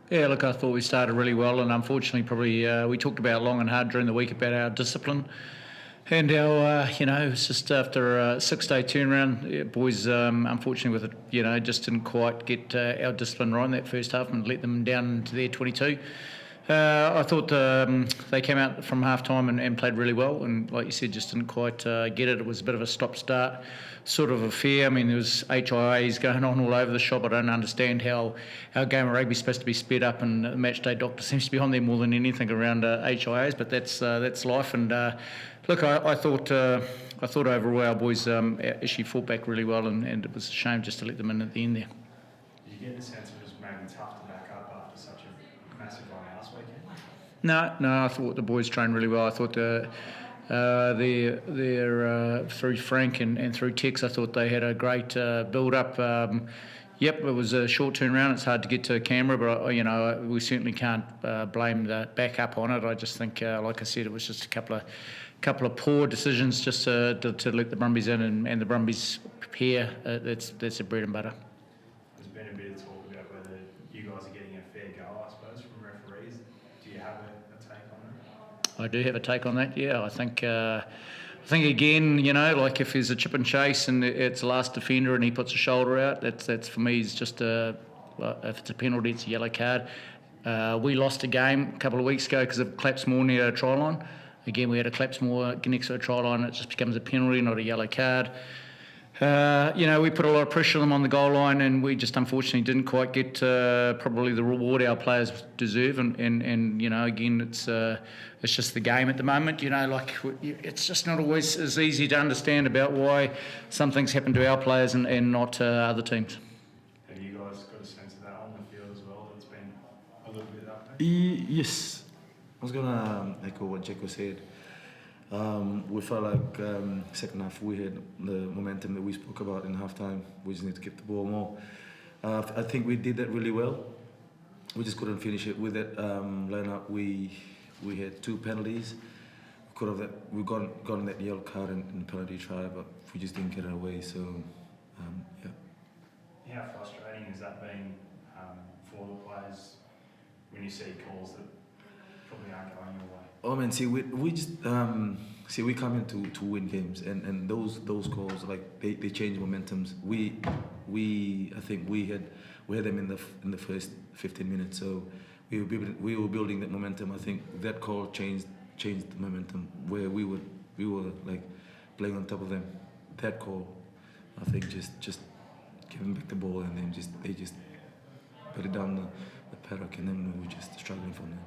Yeah, look, I thought we started really well, and unfortunately, probably we talked about long and hard during the week about our discipline and our, it's just after a 6-day turnaround, boys, unfortunately, with it, just didn't quite get our discipline right in that first half and let them down into their 22. I thought they came out from half time and played really well, and like you said, just didn't quite get it. It was a bit of a stop-start sort of affair. I mean, there was HIAs going on all over the shop. I don't understand how our game of rugby is supposed to be sped up, and the match day doctor seems to be on there more than anything around HIAs, but that's life. And look, I thought overall our boys actually fought back really well, and it was a shame just to let them in at the end there. Did you get the sense it was maybe tough to back up after such a massive run last weekend? No, I thought the boys trained really well. I thought their through Frank and through Tex, I thought they had a great build-up. Yep, it was a short turnaround. It's hard to get to Canberra, but we certainly can't blame the backup on it. I just think, like I said, it was just a couple of poor decisions just to let the Brumbies in and the Brumbies prepare. That's their bread and butter. There's been a bit of talk about whether you guys are getting a fair go, I suppose, from referees. Do you have a take on that? I do have a take on that. Yeah, I think again, like if there's a chip and chase and it's the last defender and he puts a shoulder out, that's for me is just if it's a penalty, it's a yellow card. We lost a game a couple of weeks ago because of claps more near a try line. Again, we had a claps more next to a try line. It just becomes a penalty, not a yellow card. We put a lot of pressure on them on the goal line, and we just unfortunately didn't quite get probably the reward our players deserve. And again, it's just the game at the moment. It's just not always as easy to understand about why some things happen to our players and not other teams. Have you guys got a sense of that on the field as well? It's been a little bit up there. Yes, I was gonna echo what Jacko said. We felt like second half we had the momentum that we spoke about in halftime. We just need to keep the ball more. I think we did that really well. We just couldn't finish it with that lineup. We had 2 penalties. We gotten that yellow card in the penalty try, but we just didn't get it away. So yeah. How frustrating has that been for the players when you see calls that probably aren't going your way? Oh man, see, we just we come in to win games, and those calls like they change momentums. I think we had them in the first 15 minutes, so we were building that momentum. I think that call changed the momentum where we were like playing on top of them. That call, I think, just giving back the ball, and then they just put it down the paddock, and then we were just struggling from there.